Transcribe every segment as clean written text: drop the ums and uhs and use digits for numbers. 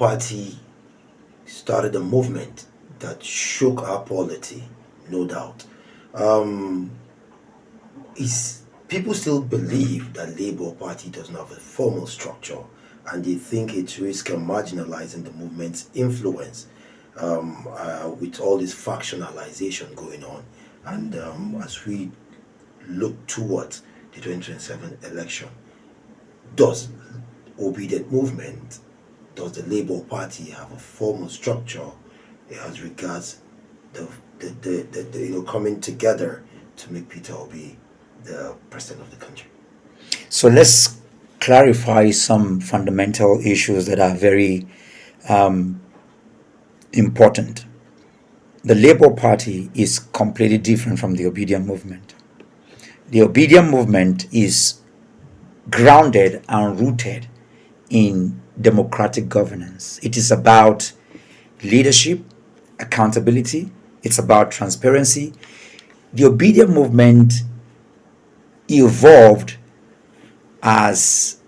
Party started a movement that shook our polity, no doubt. Um, is People still believe that Labour Party doesn't have a formal structure, and they think it risks marginalizing the movement's influence with all this factionalization going on. And as we look towards the 2027 election, does Obedient Movement, does the Labour Party have a formal structure as regards the coming together to make Peter Obi the president of the country? So let's clarify some fundamental issues that are very important. The Labour Party is completely different from the Obedient Movement. The Obedient Movement is grounded and rooted in democratic governance. It is about leadership, accountability, it's about transparency. The Obedient Movement evolved as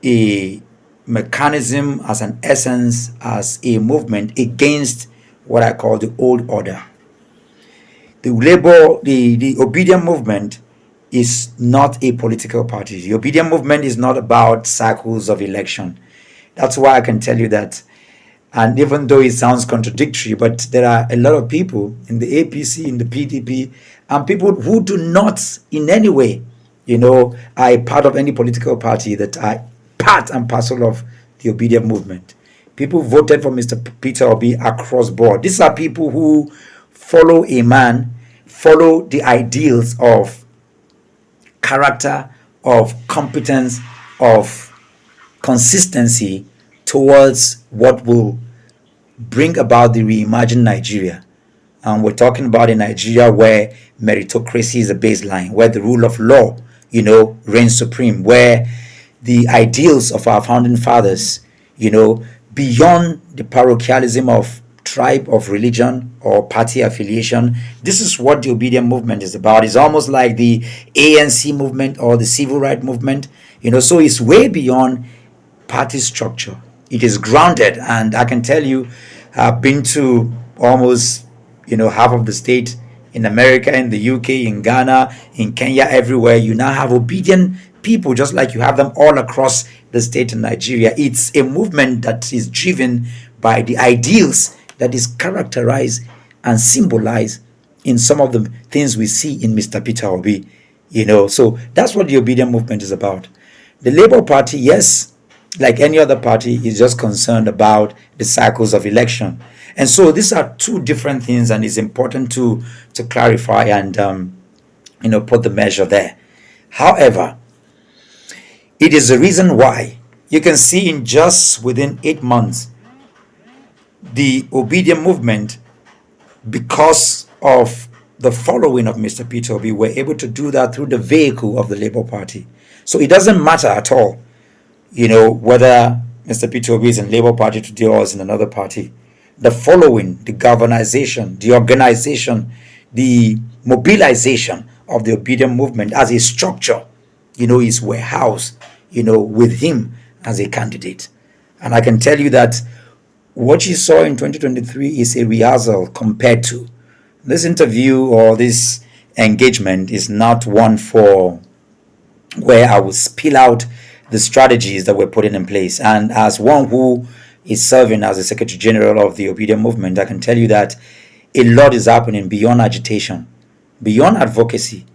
a mechanism, as an essence, as a movement against what I call the old order. The Obedient Movement is not a political party. The Obedient Movement is not about cycles of election. That's why I can tell you that. And even though it sounds contradictory, but there are a lot of people in the APC, in the PDP, and people who do not in any way, are a part of any political party that are part and parcel of the Obedient Movement. People voted for Mr. Peter Obi across board. These are people who follow a man, follow the ideals of character, of competence, of consistency towards what will bring about the reimagined Nigeria. And we're talking about a Nigeria where meritocracy is a baseline, where the rule of law, reigns supreme, where the ideals of our founding fathers, beyond the parochialism of tribe, of religion, or party affiliation. This is what the Obedient Movement is about. It's almost like the ANC movement or the civil rights movement, so it's way beyond party structure. It is grounded, and I can tell you, I've been to almost, half of the state in America, in the UK, in Ghana, in Kenya, everywhere. You now have obedient people, just like you have them all across the state in Nigeria. It's a movement that is driven by the ideals that is characterized and symbolized in some of the things we see in Mr. Peter Obi. So that's what the Obedient Movement is about. The Labour Party, yes, like any other party, is just concerned about the cycles of election. And so these are two different things, and it's important to clarify and put the measure there. However, it is the reason why you can see in just within 8 months, the Obedient Movement, because of the following of Mr. Peter Obi, were able to do that through the vehicle of the Labour Party. So it doesn't matter at all, whether Mr. Peter Obi is in Labour Party today or is in another party. The following, the galvanization, the organization, the mobilization of the Obedient Movement as a structure, is warehoused, with him as a candidate. And I can tell you that what you saw in 2023 is a rehearsal compared to this interview, or this engagement is not one for where I will spill out the strategies that we're putting in place. And as one who is serving as the Secretary General of the Obedient Movement, I can tell you that a lot is happening beyond agitation, beyond advocacy,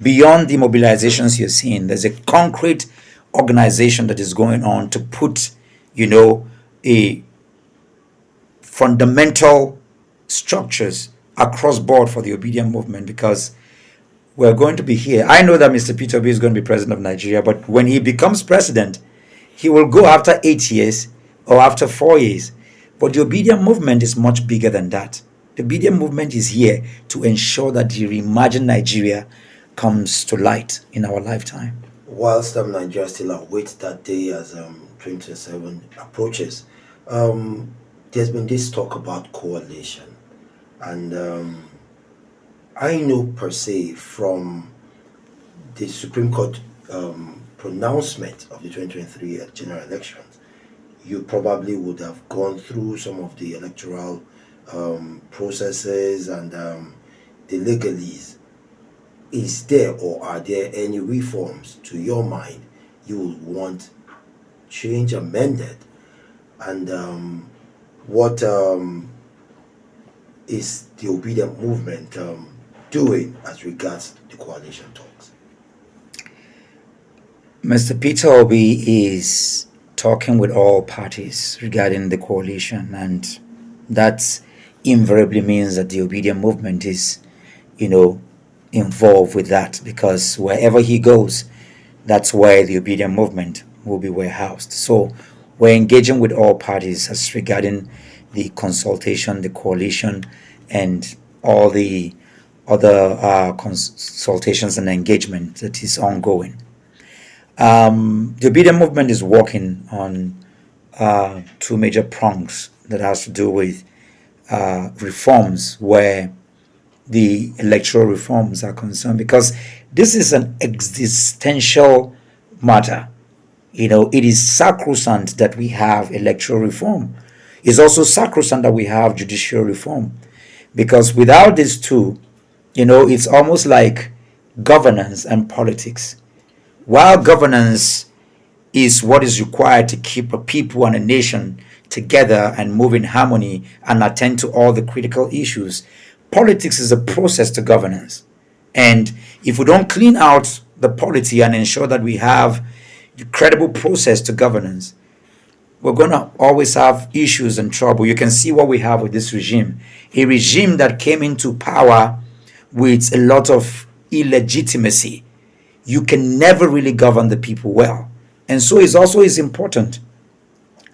beyond the mobilizations you're seeing. There's a concrete organization that is going on to put, a fundamental structures across board for the Obedient Movement, because we're going to be here. I know that Mr. Peter Obi is going to be president of Nigeria, but when he becomes president, he will go after 8 years or after 4 years. But the Obedient Movement is much bigger than that. The Obedient Movement is here to ensure that the reimagined Nigeria comes to light in our lifetime. Whilst Nigeria still awaits that day as 2027 approaches, there's been this talk about coalition. And I know per se from the Supreme Court pronouncement of the 2023 general elections, you probably would have gone through some of the electoral processes and the legalese. Is there or are there any reforms to your mind you would want change amended? And what is the Obidient Movement doing as regards the coalition talks? Mr. Peter Obi is talking with all parties regarding the coalition, and that invariably means that the Obidient Movement is, involved with that, because wherever he goes, that's where the Obidient Movement will be warehoused. So we're engaging with all parties as regarding the consultation, the coalition, and all the other consultations and engagement that is ongoing. The Obidient Movement is working on two major prongs that has to do with reforms, where the electoral reforms are concerned, because this is an existential matter. It is sacrosanct that we have electoral reform. It's also sacrosanct that we have judicial reform, because without these two, it's almost like governance and politics. While governance is what is required to keep a people and a nation together and move in harmony and attend to all the critical issues, politics is a process to governance. And if we don't clean out the polity and ensure that we have a credible process to governance, we're going to always have issues and trouble. You can see what we have with this regime. A regime that came into power with a lot of illegitimacy. You can never really govern the people well. And so it's important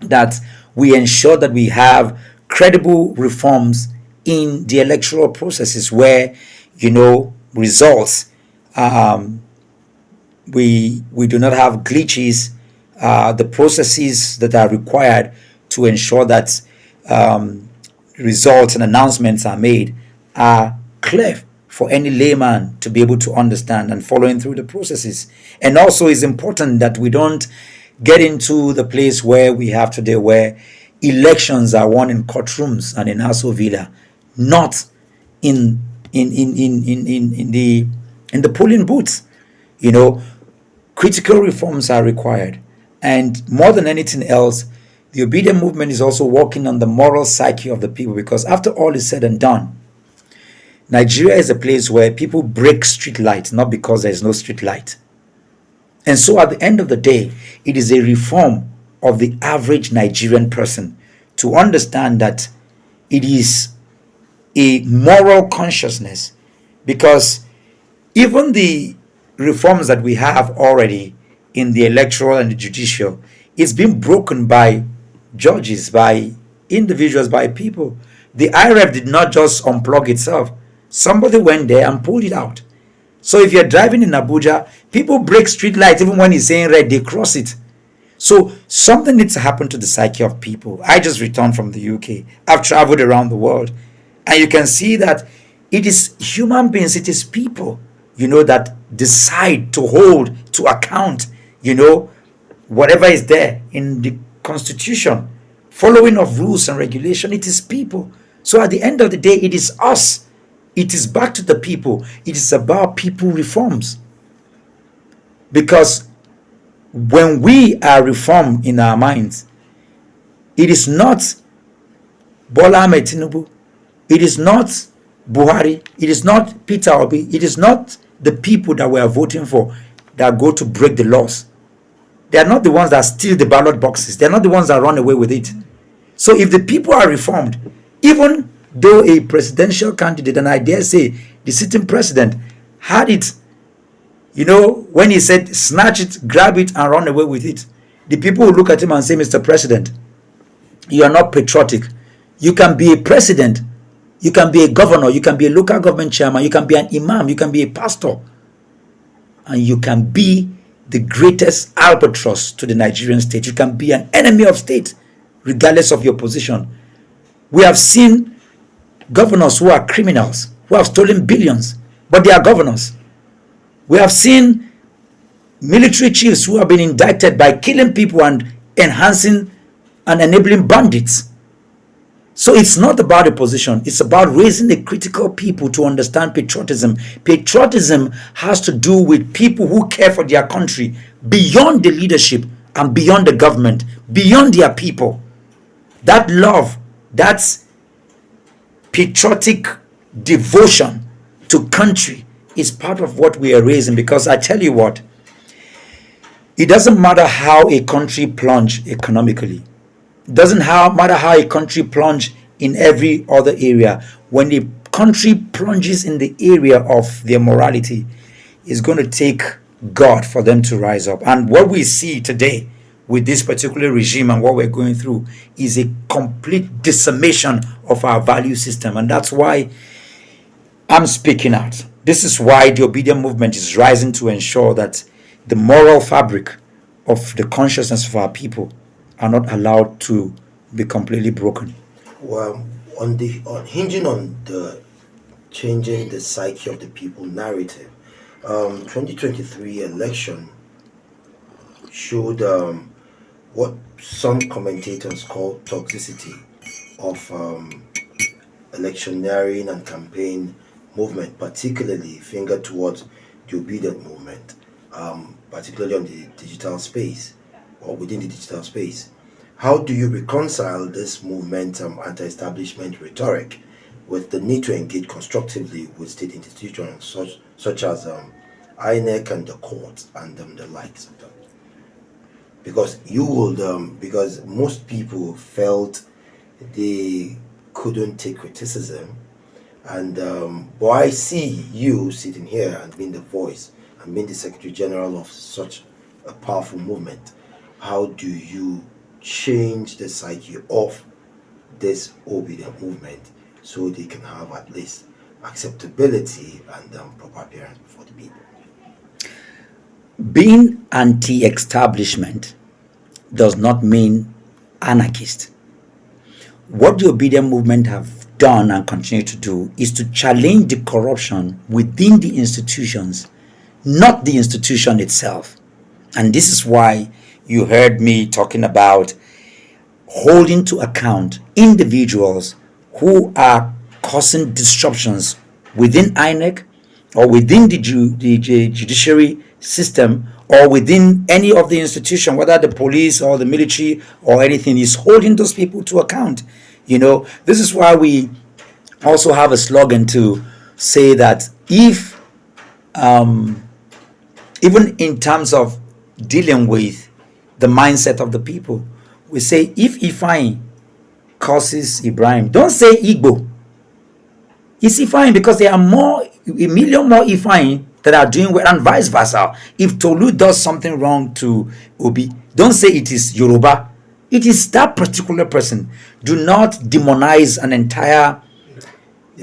that we ensure that we have credible reforms in the electoral processes, where results, we do not have glitches, the processes that are required to ensure that results and announcements are made are clear for any layman to be able to understand, and following through the processes. And also it's important that we don't get into the place where we have today, where elections are won in courtrooms and in Aso Villa, not in the polling booths. Critical reforms are required. And more than anything else, the Obidient Movement is also working on the moral psyche of the people, because after all is said and done, Nigeria is a place where people break street lights, not because there is no street light. And so at the end of the day, it is a reform of the average Nigerian person to understand that it is a moral consciousness, because even the reforms that we have already in the electoral and the judicial, it's been broken by judges, by individuals, by people. The IRF did not just unplug itself. Somebody went there and pulled it out. So if you're driving in Abuja, people break street lights. Even when it's saying red, they cross it. So something needs to happen to the psyche of people. I just returned from the UK. I've traveled around the world. And you can see that it is human beings, it is people, that decide to hold to account, whatever is there in the constitution, following of rules and regulation. It is people. So at the end of the day, it is us. It is back to the people. It is about people reforms. Because when we are reformed in our minds, it is not Bola Ahmed Tinubu, it is not Buhari, it is not Peter Obi, it is not the people that we are voting for that go to break the laws. They are not the ones that steal the ballot boxes. They are not the ones that run away with it. So if the people are reformed, even though a presidential candidate, and I dare say the sitting president, had it, when he said snatch it, grab it and run away with it, the people will look at him and say, Mr. President, you are not patriotic. You can be a president, you can be a governor, you can be a local government chairman, you can be an imam, you can be a pastor, and you can be the greatest albatross to the Nigerian state. You can be an enemy of state, regardless of your position. We have seen governors who are criminals, who have stolen billions, but they are governors. We have seen military chiefs who have been indicted by killing people and enhancing and enabling bandits. So it's not about a position, it's about raising a critical people to understand patriotism. Patriotism has to do with people who care for their country beyond the leadership and beyond the government, beyond their people. That love, that's patriotic devotion to country is part of what we are raising. Because I tell you what, it doesn't matter how a country plunge economically. It doesn't matter how a country plunge in every other area. When the country plunges in the area of their morality, it's going to take God for them to rise up. And what we see today with this particular regime and what we're going through is a complete decimation of our value system. And that's why I'm speaking out. This is why the Obidient Movement is rising to ensure that the moral fabric of the consciousness of our people are not allowed to be completely broken. Well, on hinging on the changing the psyche of the people narrative, 2023 election showed what some commentators call toxicity of electioneering and campaign movement, particularly fingered towards the Obidient Movement, particularly on the digital space or within the digital space. How do you reconcile this momentum anti-establishment rhetoric with the need to engage constructively with state institutions such as INEC and the courts and the likes of them? Because you would, because most people felt they couldn't take criticism, and but I see you sitting here and being the voice and being the Secretary General of such a powerful movement. How do you change the psyche of this Obidient Movement so they can have at least acceptability and proper appearance before the people? Being anti-establishment does not mean anarchist. What the Obidient Movement have done and continue to do is to challenge the corruption within the institutions, not the institution itself. And this is why you heard me talking about holding to account individuals who are causing disruptions within INEC or within the judiciary system or within any of the institution, whether the police or the military or anything, is holding those people to account. This is why we also have a slogan to say that if even in terms of dealing with the mindset of the people, we say if Ifeanyi causes Ibrahim, don't say Igbo. It's Ifeanyi, because there are a million more Ifeanyi that are doing well, and vice versa. If Tolu does something wrong to Obi, don't say it is Yoruba. It is that particular person. Do not demonize an entire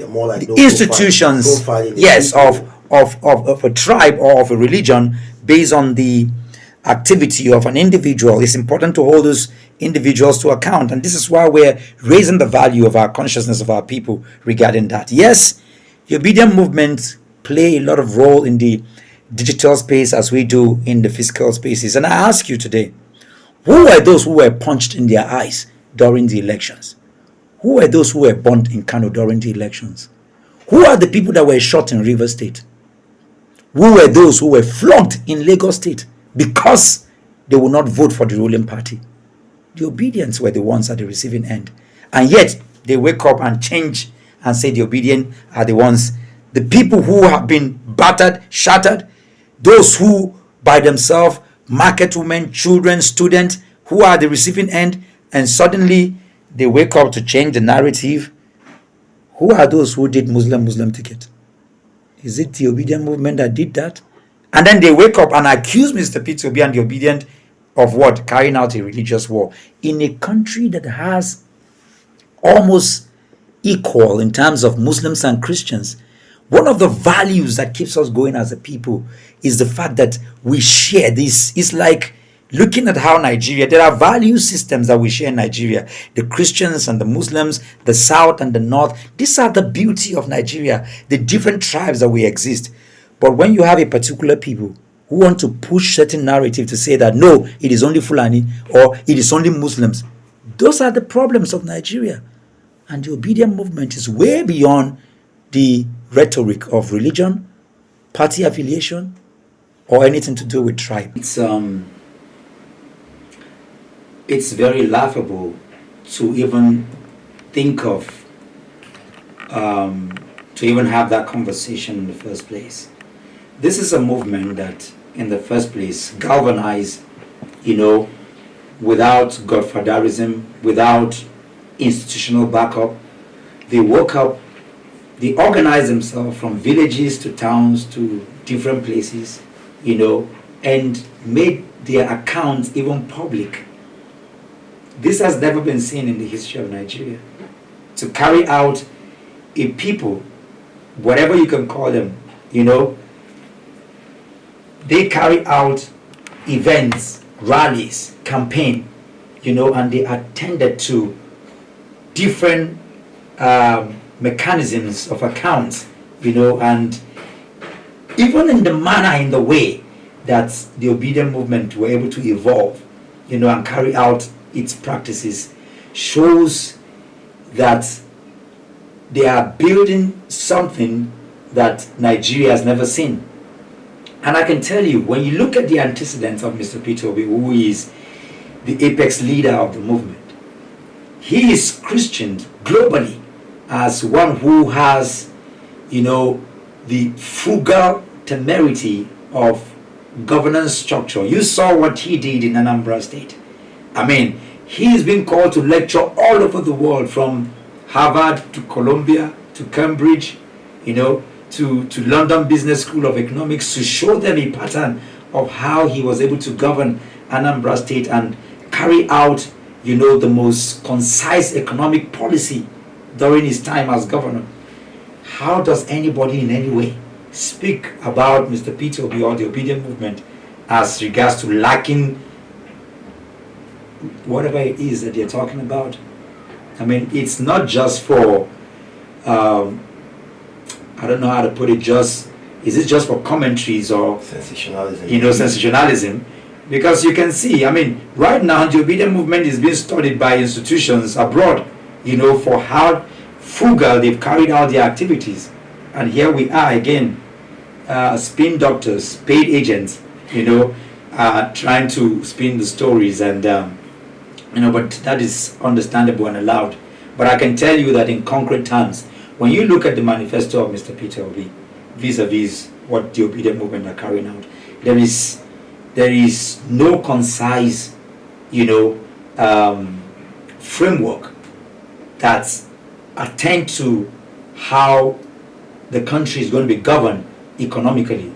more like institutions, yes, of a tribe or of a religion based on the activity of an individual. It's important to hold those individuals to account, and this is why we're raising the value of our consciousness of our people regarding that. Yes, the Obidient Movement play a lot of role in the digital space as we do in the physical spaces. And I ask you today, who were those who were punched in their eyes during the elections? Who were those who were burnt in Kano during the elections? Who are the people that were shot in River State? Who were those who were flogged in Lagos State because they would not vote for the ruling party? The Obedients were the ones at the receiving end. And yet, they wake up and change and say the Obedient are the ones. The people who have been battered, shattered, those who by themselves, market women, children, students, who are the receiving end, and suddenly they wake up to change the narrative. Who are those who did Muslim ticket? Is it the Obidient Movement that did that? And then they wake up and accuse Mr. Peter Obi and the Obidient of what? Carrying out a religious war in a country that has almost equal in terms of Muslims and Christians. One of the values that keeps us going as a people is the fact that we share this. It's like looking at how Nigeria, there are value systems that we share in Nigeria. The Christians and the Muslims, the South and the North. These are the beauty of Nigeria, the different tribes that we exist. But when you have a particular people who want to push certain narrative to say that no, it is only Fulani or it is only Muslims, Those are the problems of Nigeria. And the Obidient Movement is way beyond the rhetoric of religion, party affiliation, or anything to do with tribe. It's very laughable to even think of, to even have that conversation in the first place. This is a movement that, in the first place, galvanized, without godfatherism, without institutional backup. They woke up, they organized themselves from villages to towns to different places, and made their accounts even public. This has never been seen in the history of Nigeria. To carry out a people, whatever you can call them, they carry out events, rallies, campaign, and they attended to different mechanisms of accounts, and even in the manner, in the way that the Obidient Movement were able to evolve, and carry out its practices, shows that they are building something that Nigeria has never seen. And I can tell you, when you look at the antecedents of Mr. Peter Obi, who is the apex leader of the movement, he is Christian globally as one who has, the frugal temerity of governance structure. You saw what he did in Anambra State. I mean, he is being called to lecture all over the world, from Harvard to Columbia to Cambridge, to London Business School of Economics, to show them a pattern of how he was able to govern Anambra State and carry out, the most concise economic policy during his time as governor. How does anybody in any way speak about Mr. Peter Obi or the Obidient Movement as regards to lacking whatever it is that they're talking about? I mean, it's not just for, I don't know how to put it, is it just for commentaries or sensationalism? Sensationalism. Because you can see, I mean, right now the Obidient Movement is being studied by institutions abroad, for how frugal they've carried out their activities. And here we are again, spin doctors, paid agents, trying to spin the stories, and but that is understandable and allowed. But I can tell you that in concrete terms, when you look at the manifesto of Mr. Peter Obi, vis-a-vis what the Obidient Movement are carrying out, there is no concise, framework that attend to how the country is going to be governed economically,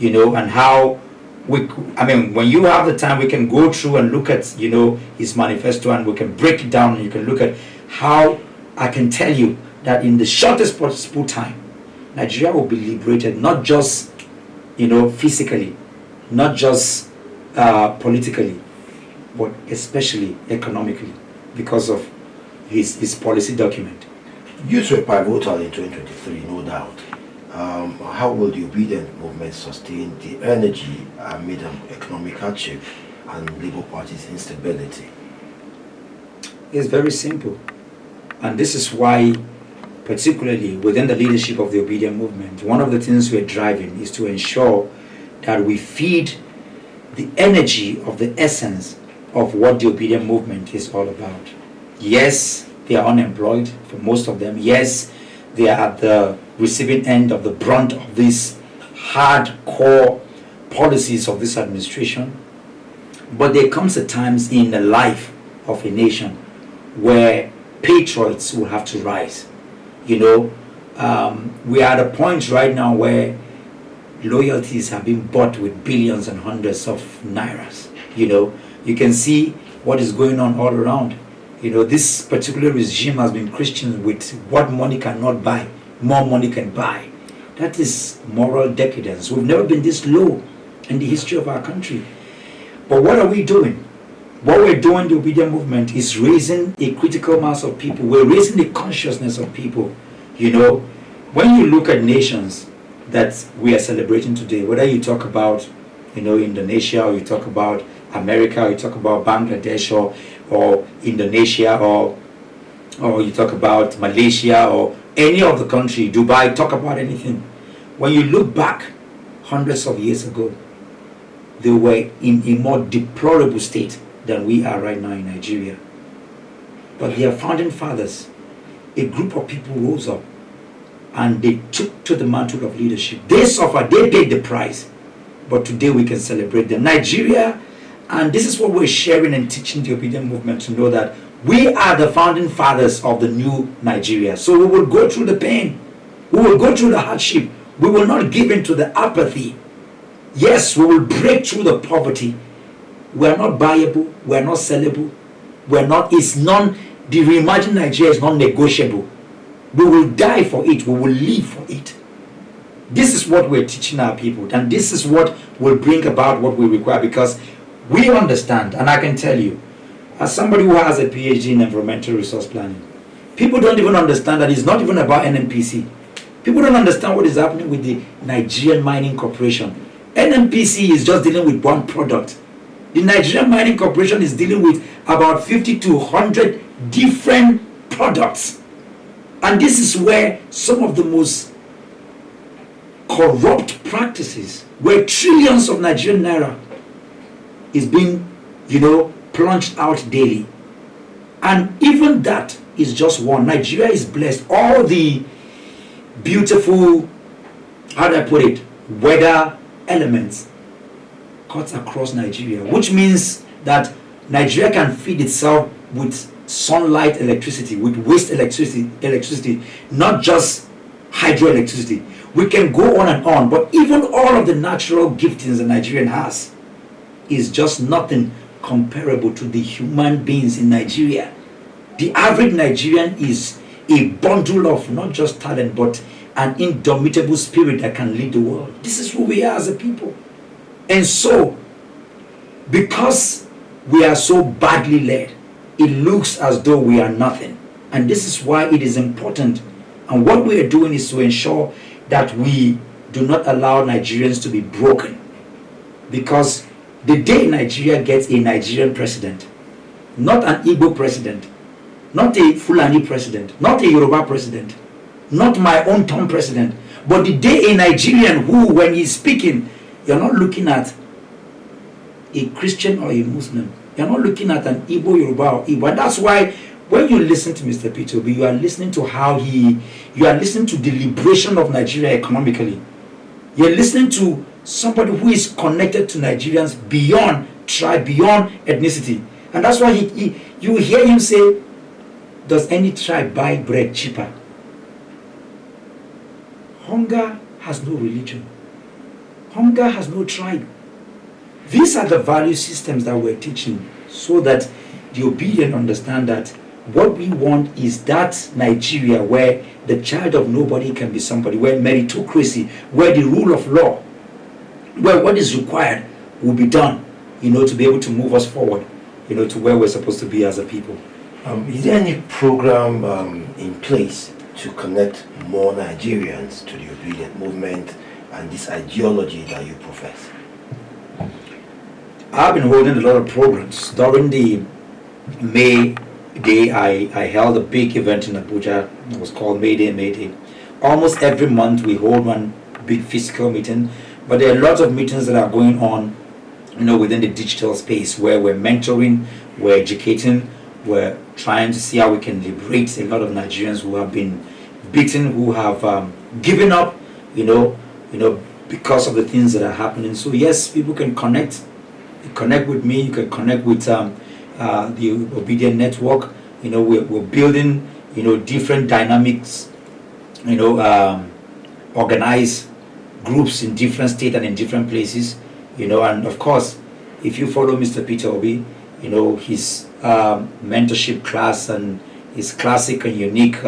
and how when you have the time, we can go through and look at, his manifesto, and we can break it down, and you can look at how I can tell you that in the shortest possible time, Nigeria will be liberated, not just, physically, not just politically, but especially economically, because of his policy document. Youth were pivotal in 2023, no doubt. How will the Obidient Movement sustain the energy amid economic hardship and Labour Party's instability? It's very simple. And this is why, particularly within the leadership of the Obidient Movement, one of the things we're driving is to ensure that we feed the energy of the essence of what the Obidient Movement is all about. Yes, they are unemployed for most of them. Yes, they are at the receiving end of the brunt of these hardcore policies of this administration. But there comes a time in the life of a nation where patriots will have to rise. We are at a point right now where loyalties have been bought with billions and hundreds of nairas. You can see what is going on all around. This particular regime has been Christian with what money cannot buy, more money can buy. That is moral decadence. We've never been this low in the history of our country. But what are we doing? What we're doing, the Obidient Movement, is raising a critical mass of people. We're raising the consciousness of people. When you look at nations that we are celebrating today, whether you talk about, Indonesia, or you talk about America, or you talk about Bangladesh, or or Indonesia, or you talk about Malaysia or any of the country, Dubai, talk about anything. When you look back hundreds of years ago, they were in a more deplorable state than we are right now in Nigeria. But their founding fathers, a group of people rose up and they took to the mantle of leadership. They suffered, they paid the price. But today we can celebrate them. Nigeria, and this is what we're sharing and teaching the Obidient Movement to know, that we are the founding fathers of the new Nigeria. So we will go through the pain. We will go through the hardship. We will not give in to the apathy. Yes, we will break through the poverty. We are not buyable. We are not sellable. We are not, it's non, the reimagined Nigeria is non-negotiable. We will die for it. We will live for it. This is what we're teaching our people, and this is what will bring about what we require, because we understand, and I can tell you, as somebody who has a PhD in environmental resource planning, people don't even understand that it's not even about NNPC. People don't understand what is happening with the Nigerian Mining Corporation. NNPC is just dealing with one product. The Nigerian Mining Corporation is dealing with about 50 to 100 different products. And this is where some of the most corrupt practices, where trillions of Nigerian naira is being, plunged out daily. And even that is just one. Nigeria is blessed. All the beautiful, how do I put it, weather elements cuts across Nigeria, which means that Nigeria can feed itself with sunlight electricity, with waste electricity, not just hydroelectricity. We can go on and on, but even all of the natural giftings that Nigerian has is just nothing comparable to the human beings in Nigeria. The average Nigerian is a bundle of not just talent, but an indomitable spirit that can lead the world. This is who we are as a people. And so, because we are so badly led, it looks as though we are nothing. And this is why it is important. And what we are doing is to ensure that we do not allow Nigerians to be broken. Because the day Nigeria gets a Nigerian president, not an Igbo president, not a Fulani president, not a Yoruba president, not my own Tom president, but the day a Nigerian who, when he's speaking, you're not looking at a Christian or a Muslim. You're not looking at an Igbo, Yoruba, or Igbo. And that's why when you listen to Mr. Peter Obi, you are listening to you are listening to the liberation of Nigeria economically. You're listening to somebody who is connected to Nigerians beyond tribe, beyond ethnicity. And that's why you hear him say, does any tribe buy bread cheaper? Hunger has no religion. Hunger has no tribe. These are the value systems that we're teaching, so that the obedient understand that what we want is that Nigeria where the child of nobody can be somebody, where meritocracy, where the rule of law, where what is required will be done, to be able to move us forward, to where we're supposed to be as a people. Is there any program in place to connect more Nigerians to the Obidient Movement and this ideology that you profess? I've been holding a lot of programs. During the May Day, I held a big event in Abuja. It was called May Day. Almost every month we hold one big physical meeting, but there are lots of meetings that are going on, within the digital space, where we're mentoring, we're educating, we're trying to see how we can liberate a lot of Nigerians who have been beaten, who have given up, because of the things that are happening. So yes, people can connect with me. You can connect with the Obidient Network. We're building, different dynamics, organize groups in different states and in different places, and of course, if you follow Mr. Peter Obi, his mentorship class and his classic and unique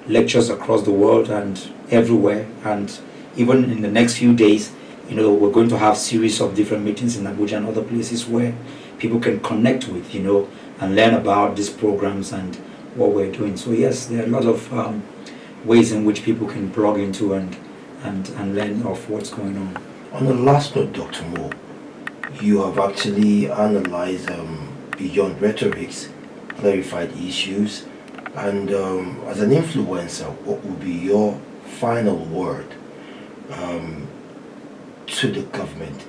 lectures across the world and everywhere, and even in the next few days, we're going to have series of different meetings in Abuja and other places where people can connect with, and learn about these programs and what we're doing. So yes, there are a lot of ways in which people can plug into and learn of what's going on. On the last note, Dr. Mo, you have actually analyzed beyond rhetorics, clarified issues, and as an influencer, what would be your final word um, to the government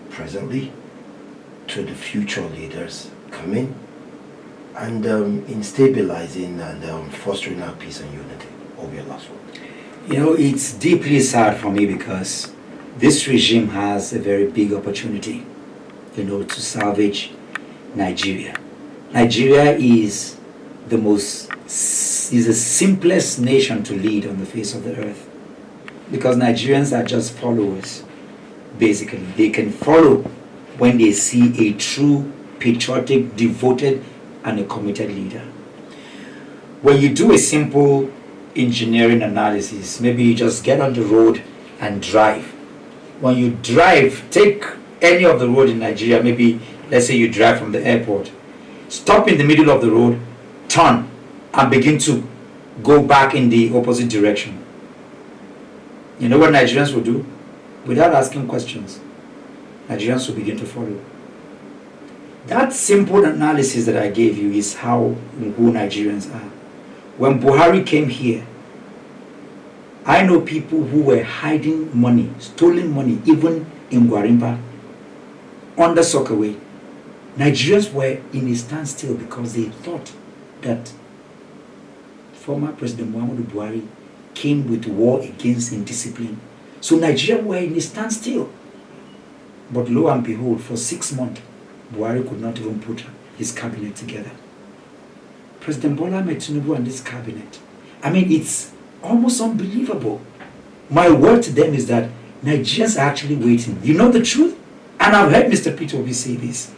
presently, to the future leaders coming, and in stabilizing and fostering our peace and unity? Over your last word. It's deeply sad for me because this regime has a very big opportunity, to salvage Nigeria. Nigeria is the simplest nation to lead on the face of the earth, because Nigerians are just followers. Basically, they can follow when they see a true patriotic, devoted, and a committed leader. When you do a simple engineering analysis, maybe you just get on the road and drive. When you drive, take any of the road in Nigeria, maybe let's say you drive from the airport, stop in the middle of the road, turn, and begin to go back in the opposite direction. You know what Nigerians will do? Without asking questions, Nigerians will begin to follow. That simple analysis that I gave you is who Nigerians are. When Buhari came here, I know people who were hiding money, stolen money, even in Gwarimpa, under Sokowe. Nigerians were in a standstill because they thought that former President Muhammadu Buhari came with war against indiscipline. So Nigeria were in a standstill. But lo and behold, for 6 months, Buhari could not even put his cabinet together. President Bola Ahmed Tinubu and this cabinet, it's almost unbelievable. My word to them is that Nigerians are actually waiting. You know the truth? And I've heard Mr. Peter Obi say this,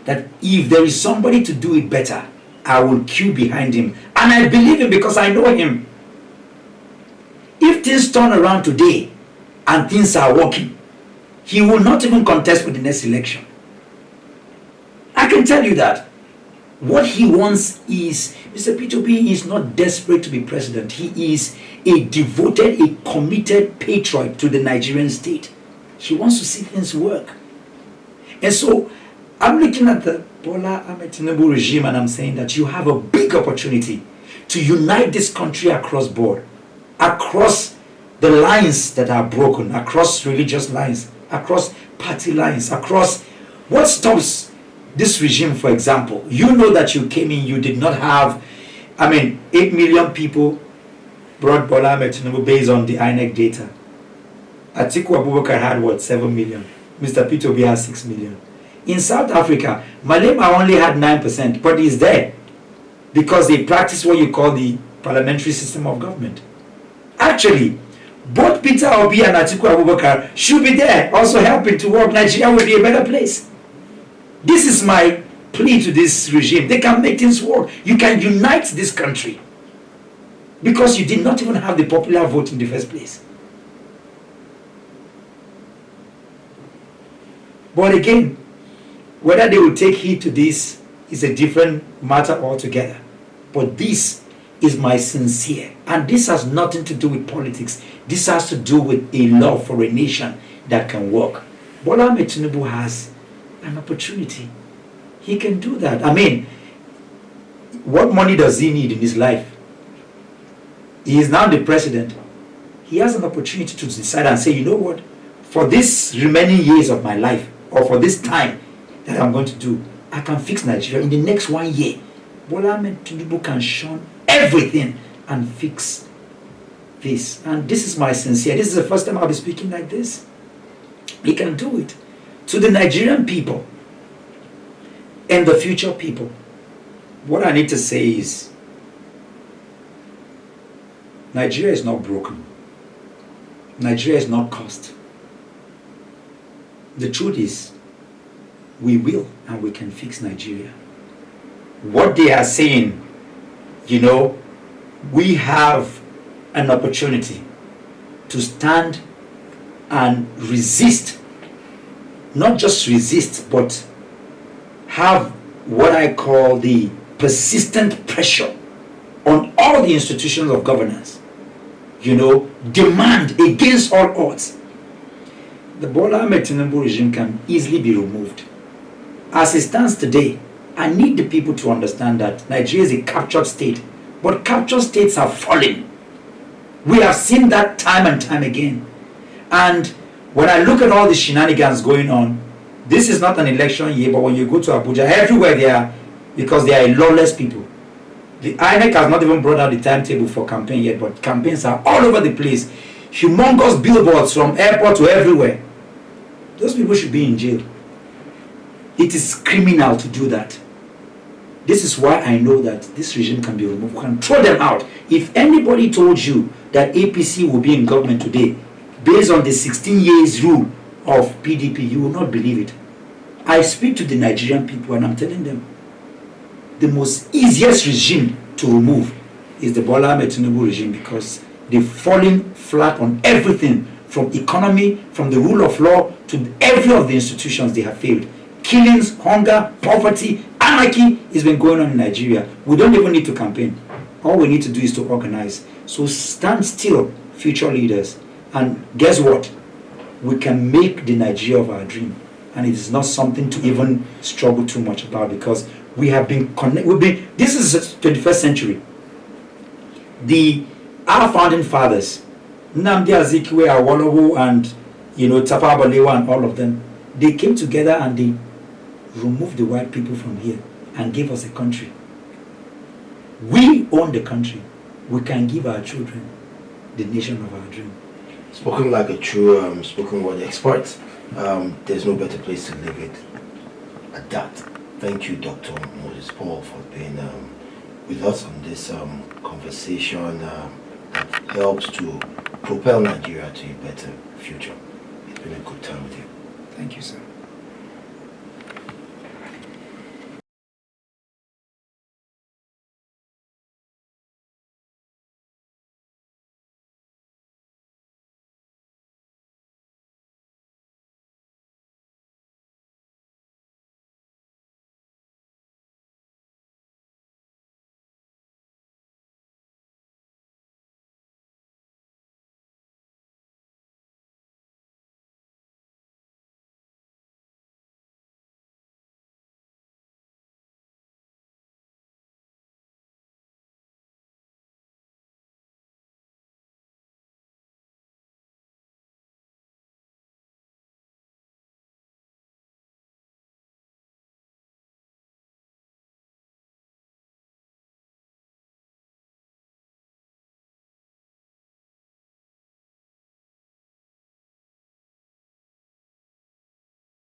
that if there is somebody to do it better, I will queue behind him. And I believe him because I know him. If things turn around today and things are working, he will not even contest for the next election. I can tell you that. What he wants is, Mr. P2P is not desperate to be president. He is a devoted, a committed patriot to the Nigerian state. He wants to see things work. And so, I'm looking at the Bola Ahmed Tinubu regime and I'm saying that you have a big opportunity to unite this country across board, across the lines that are broken, across religious lines, across party lines, across what stops this regime. For example, you know that you came in, you did not have, 8 million people brought Bola Ahmed Tinubu based on the INEC data. Atiku Abubakar had 7 million. Mr. P2B has 6 million. In South Africa, Malema only had 9%, but he's there because they practice what you call the parliamentary system of government. Actually, both Peter Obi and Atiku Abubakar should be there, also helping to work. Nigeria will be a better place. This is my plea to this regime. They can make things work. You can unite this country because you did not even have the popular vote in the first place. But again, whether they will take heed to this is a different matter altogether. But this is my sincere, and this has nothing to do with politics. This has to do with a love for a nation that can work. Bola Ahmed Tinubu has an opportunity. He can do that. What money does he need in his life? He is now the president. He has an opportunity to decide and say, you know what, for this remaining years of my life, or for this time that I'm going to do, I can fix Nigeria in the next 1 year. Bola Ahmed Tinubu can shun everything and fix this. And this is my sincere. This is the first time I'll be speaking like this. He can do it. To the Nigerian people and the future people, what I need to say is, Nigeria is not broken. Nigeria is not cursed. The truth is, we will and we can fix Nigeria. What they are saying, we have an opportunity to stand and resist. Not just resist, but have what I call the persistent pressure on all the institutions of governance. Demand against all odds. The Bola Ahmed Tinubu regime can easily be removed. As it stands today, I need the people to understand that Nigeria is a captured state, but captured states are falling. We have seen that time and time again. And when I look at all the shenanigans going on, this is not an election year, but when you go to Abuja, everywhere they are, because they are lawless people. The INEC has not even brought out the timetable for campaign yet, but campaigns are all over the place. Humongous billboards from airport to everywhere. Those people should be in jail. It is criminal to do that. This is why I know that this regime can be removed. We can throw them out. If anybody told you that APC will be in government today, based on the 16 years rule of PDP, you will not believe it. I speak to the Nigerian people and I'm telling them, the most easiest regime to remove is the Bola Ahmed Tinubu regime, because they've fallen flat on everything, from economy, from the rule of law, to every of the institutions. They have failed. Killings, hunger, poverty, anarchy has been going on in Nigeria. We don't even need to campaign. All we need to do is to organize. So stand still, future leaders, and guess what? We can make the Nigeria of our dream, and it is not something to even struggle too much about, because we have been connected. This is the 21st century. Our founding fathers, Nnamdi Azikiwe, Awolowo, and Tafawa Balewa, and all of them, they came together and they removed the white people from here and gave us a country. We own the country. We can give our children the nation of our dream. Spoken like a true spoken word expert. There's no better place to leave it at that. Thank you, Dr. Moses Paul, for being with us on this conversation that helps to propel Nigeria to a better future. It's been a good time with you. Thank you, sir.